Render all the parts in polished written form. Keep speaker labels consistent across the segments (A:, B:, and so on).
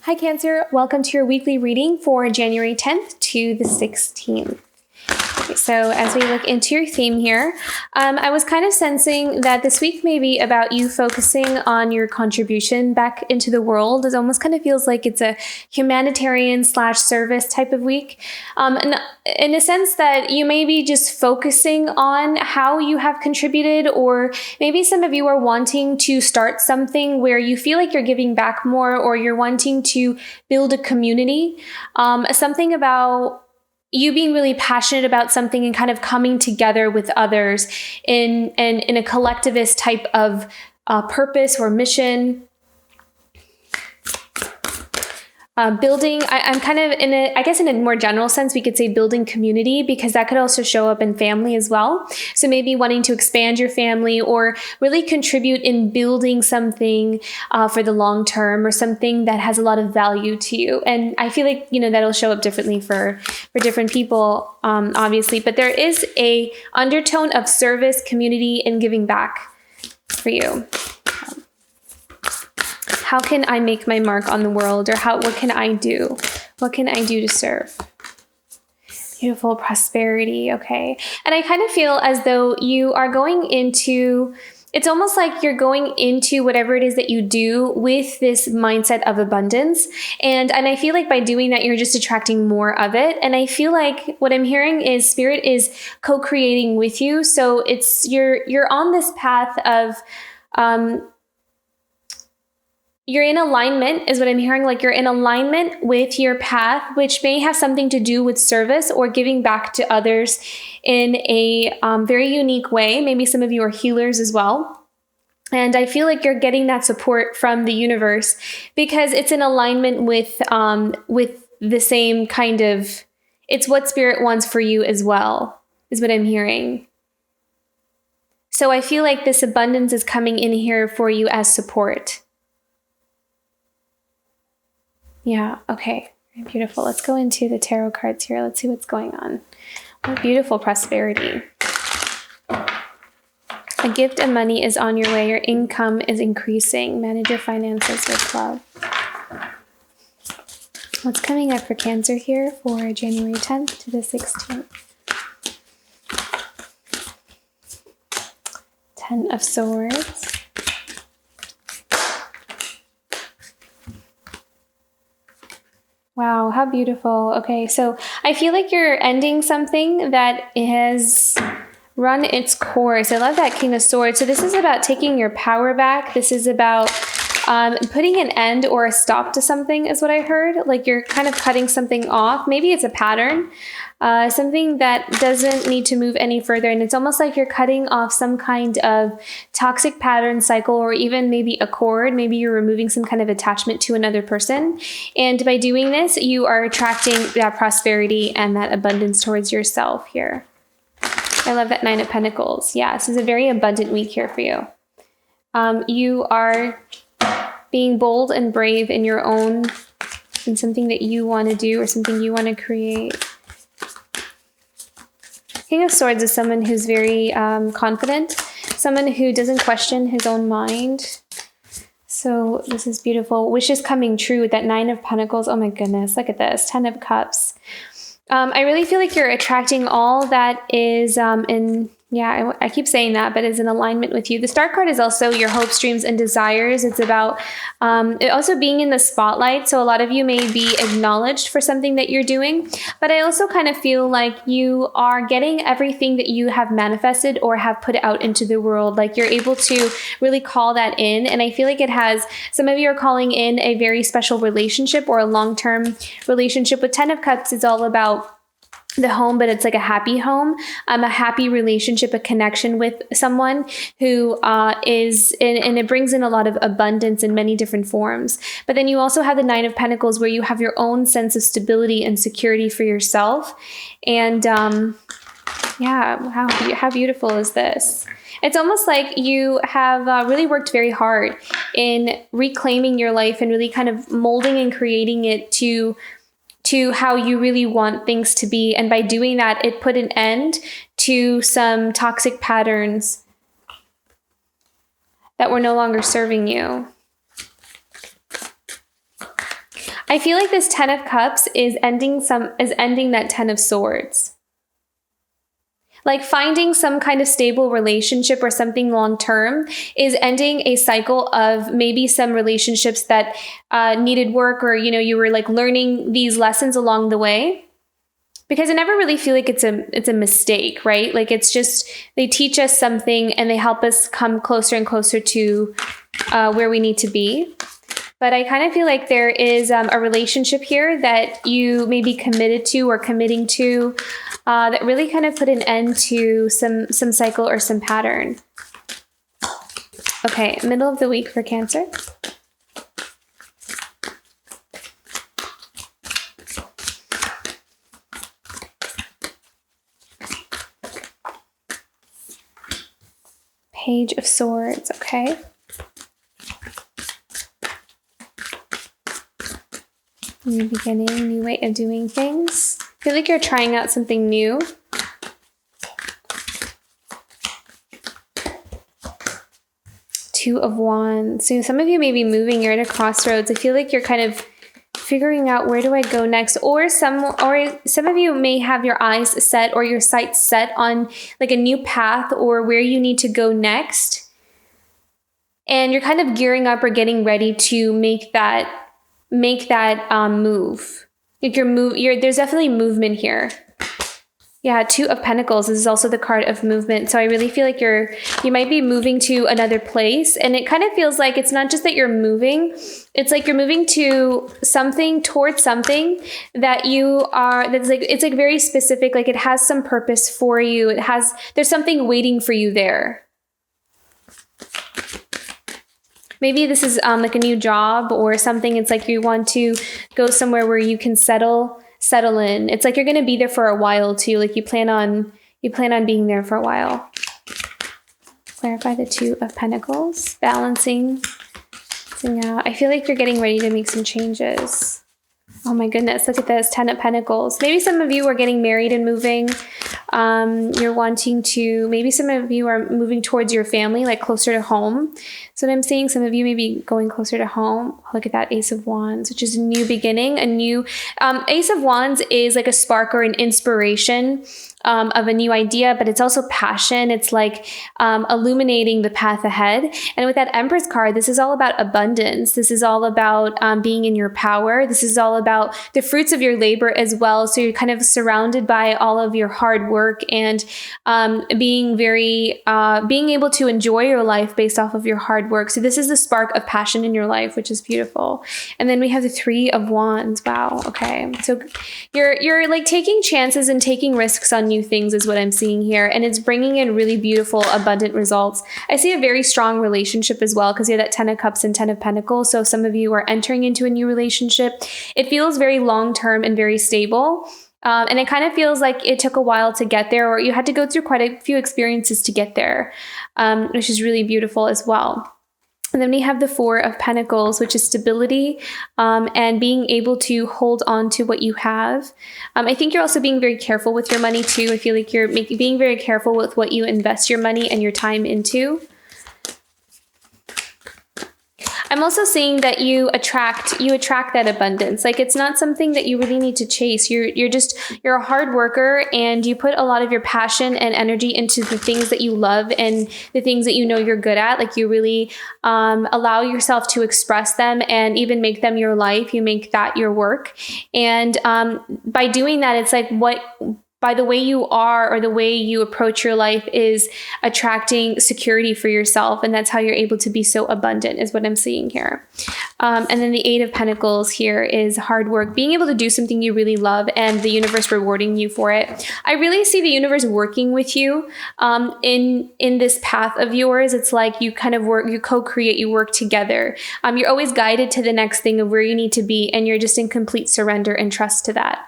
A: Hi Cancer, welcome to your weekly reading for January 10th to the 16th. Okay, so as we look into your theme here, I was kind of sensing that this week may be about you focusing on your contribution back into the world. It almost kind of feels like it's a humanitarian / service type of week. And in a sense that you may be just focusing on how you have contributed, or maybe some of you are wanting to start something where you feel like you're giving back more, or you're wanting to build a community, something about you being really passionate about something and kind of coming together with others in a collectivist type of purpose or mission. Building, I'm kind of in a more general sense, we could say building community, because that could also show up in family as well. So maybe wanting to expand your family or really contribute in building something for the long term, or something that has a lot of value to you. And I feel like, that'll show up differently for different people, obviously, but there is a undertone of service, community, and giving back for you. How can I make my mark on the world? Or what can I do? What can I do to serve? Beautiful prosperity, okay. And I kind of feel as though you are going into, it's almost like you're going into whatever it is that you do with this mindset of abundance. And I feel like by doing that, you're just attracting more of it. And I feel like what I'm hearing is Spirit is co-creating with you. So it's, you're on this path of, you're in alignment is what I'm hearing. Like you're in alignment with your path, which may have something to do with service or giving back to others in a very unique way. Maybe some of you are healers as well. And I feel like you're getting that support from the universe because it's in alignment with the same kind of, it's what Spirit wants for you as well, is what I'm hearing. So I feel like this abundance is coming in here for you as support. Yeah, okay. Beautiful. Let's go into the tarot cards here. Let's see what's going on. What beautiful prosperity. A gift of money is on your way. Your income is increasing. Manage your finances with love. What's coming up for Cancer here for January 10th to the 16th? 10 of Swords. Wow, how beautiful. Okay, so I feel like you're ending something that has run its course. I love that King of Swords. So this is about taking your power back. This is about putting an end or a stop to something is what I heard. Like you're kind of cutting something off. Maybe it's a pattern, something that doesn't need to move any further. And it's almost like you're cutting off some kind of toxic pattern cycle, or even maybe a cord. Maybe you're removing some kind of attachment to another person. And by doing this, you are attracting that prosperity and that abundance towards yourself here. I love that 9 of Pentacles. Yeah, this is a very abundant week here for you. You are being bold and brave in your own, in something that you want to do or something you want to create. King of Swords is someone who's very confident, someone who doesn't question his own mind. So this is beautiful. Wishes coming true with that 9 of Pentacles. Oh my goodness, look at this. 10 of Cups. I really feel like you're attracting all that is I keep saying that, but is in alignment with you. The Star card is also your hopes, dreams, and desires. It's about it also being in the spotlight. So a lot of you may be acknowledged for something that you're doing, but I also kind of feel like you are getting everything that you have manifested or have put out into the world. Like you're able to really call that in. And I feel like it has, some of you are calling in a very special relationship or a long-term relationship. With 10 of Cups, it's all about the home, but it's like a happy home, a happy relationship, a connection with someone who is, and it brings in a lot of abundance in many different forms. But then you also have the 9 of Pentacles, where you have your own sense of stability and security for yourself. And how beautiful is this? It's almost like you have really worked very hard in reclaiming your life and really kind of molding and creating it to how you really want things to be. And by doing that, it put an end to some toxic patterns that were no longer serving you. I feel like this 10 of Cups is ending that 10 of Swords. Like finding some kind of stable relationship or something long-term is ending a cycle of maybe some relationships that needed work, or, you were like learning these lessons along the way. Because I never really feel like it's a mistake, right? Like it's just, they teach us something and they help us come closer and closer to where we need to be. But I kind of feel like there is a relationship here that you may be committed to or committing to that really kind of put an end to some cycle or some pattern. Okay, middle of the week for Cancer. Page of Swords, okay. New beginning, new way of doing things. I feel like you're trying out something new. Two of Wands. So some of you may be moving, you're at a crossroads. I feel like you're kind of figuring out, where do I go next? Or some of you may have your eyes set or your sights set on like a new path or where you need to go next. And you're kind of gearing up or getting ready to make that move. Like there's definitely movement here. Yeah, Two of Pentacles. This is also the card of movement. So I really feel like you might be moving to another place, and it kind of feels like it's not just that you're moving. It's like you're moving to something, towards something that it's like very specific. Like it has some purpose for you. There's something waiting for you there. Maybe this is like a new job or something. It's like you want to go somewhere where you can settle in. It's like you're going to be there for a while too. Like you plan on being there for a while. Clarify the Two of Pentacles. Balancing out. I feel like you're getting ready to make some changes. Oh my goodness, look at this, 10 of Pentacles. Maybe some of you are getting married and moving. You're wanting to, maybe some of you are moving towards your family, like closer to home. So what I'm seeing, some of you may be going closer to home. Look at that Ace of Wands, which is a new beginning, Ace of Wands is like a spark or an inspiration of a new idea, but it's also passion. It's like illuminating the path ahead. And with that Empress card, this is all about abundance. This is all about being in your power. This is all about the fruits of your labor as well. So you're kind of surrounded by all of your hard work and being able to enjoy your life based off of your hard work. So this is the spark of passion in your life, which is beautiful. And then we have the Three of Wands. Wow. Okay. So you're like taking chances and taking risks on new things is what I'm seeing here. And it's bringing in really beautiful, abundant results. I see a very strong relationship as well, because you have that 10 of Cups and 10 of Pentacles. So some of you are entering into a new relationship. It feels very long-term and very stable. And it kind of feels like it took a while to get there, or you had to go through quite a few experiences to get there, which is really beautiful as well. And then we have the Four of Pentacles, which is stability and being able to hold on to what you have. I think you're also being very careful with your money too. I feel like you're being very careful with what you invest your money and your time into. I'm also seeing that you attract that abundance. Like it's not something that you really need to chase. You're a hard worker, and you put a lot of your passion and energy into the things that you love and the things that you know you're good at. Like you really allow yourself to express them and even make them your life. You make that your work. And by doing that, it's like by the way you are or the way you approach your life is attracting security for yourself. And that's how you're able to be so abundant, is what I'm seeing here. And then the Eight of Pentacles here is hard work, being able to do something you really love and the universe rewarding you for it. I really see the universe working with you in this path of yours. It's like you kind of work, you co-create, you work together. You're always guided to the next thing of where you need to be, and you're just in complete surrender and trust to that.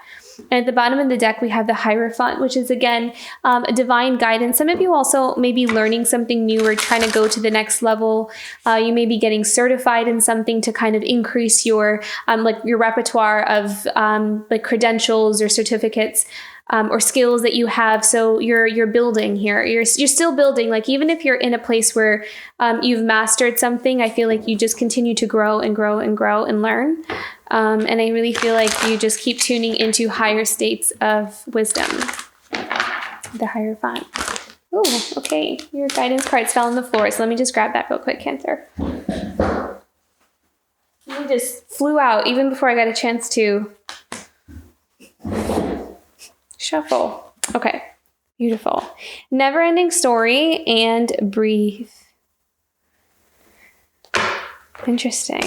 A: And at the bottom of the deck, we have the Hierophant, which is, again, a divine guidance. Some of you also may be learning something new or trying to go to the next level. You may be getting certified in something to kind of increase your repertoire of like credentials or certificates. or skills that you have. So you're building here. You're still building. Like even if you're in a place where you've mastered something, I feel like you just continue to grow and grow and grow and learn. And I really feel like you just keep tuning into higher states of wisdom. The Hierophant. Oh, okay. Your guidance cards fell on the floor. So let me just grab that real quick, Cancer. You just flew out even before I got a chance to shuffle. Okay. Beautiful. Never-ending story and breathe. Interesting.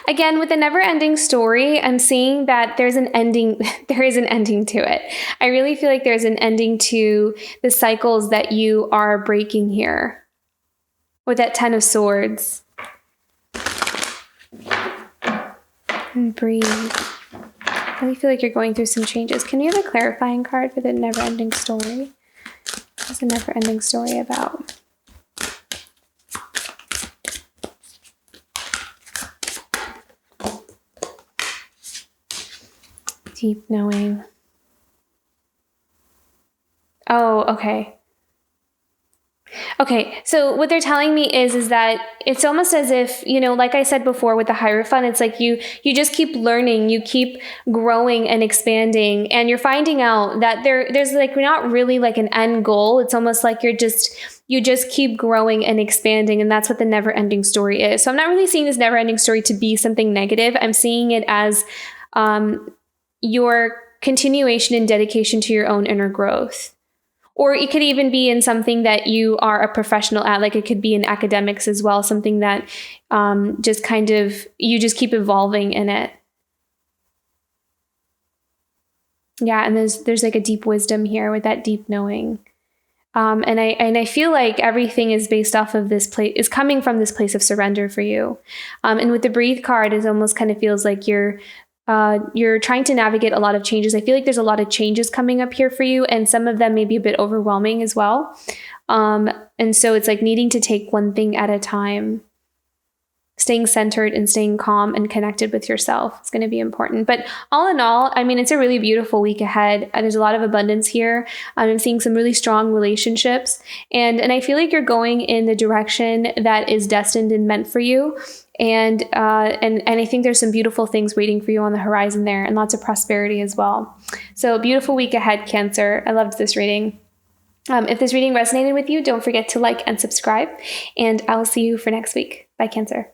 A: Again, with the never-ending story, I'm seeing that there's an ending. There is an ending to it. I really feel like there's an ending to the cycles that you are breaking here. With that 10 of Swords. And breathe. I really feel like you're going through some changes. Can you have a clarifying card for the never-ending story? What's the never-ending story about? Deep knowing. Oh, okay. Okay, so what they're telling me is that it's almost as if, like I said before with the Hierophant, it's like you just keep learning, you keep growing and expanding, and you're finding out that there's like not really like an end goal. It's almost like you just keep growing and expanding, and that's what the never-ending story is. So I'm not really seeing this never-ending story to be something negative. I'm seeing it as your continuation and dedication to your own inner growth. Or it could even be in something that you are a professional at, like it could be in academics as well, something that just kind of, you just keep evolving in it. Yeah, and there's like a deep wisdom here with that deep knowing. And I feel like everything is based off of this place, is coming from this place of surrender for you. And with the breathe card, it almost kind of feels like you're trying to navigate a lot of changes. I feel like there's a lot of changes coming up here for you, and some of them may be a bit overwhelming as well. And so it's like needing to take one thing at a time. Staying centered and staying calm and connected with yourself is going to be important. But all in all, I mean, it's a really beautiful week ahead. There's a lot of abundance here. I'm seeing some really strong relationships. And I feel like you're going in the direction that is destined and meant for you. And I think there's some beautiful things waiting for you on the horizon there, and lots of prosperity as well. So beautiful week ahead, Cancer. I loved this reading. If this reading resonated with you, don't forget to like and subscribe. And I'll see you for next week. Bye, Cancer.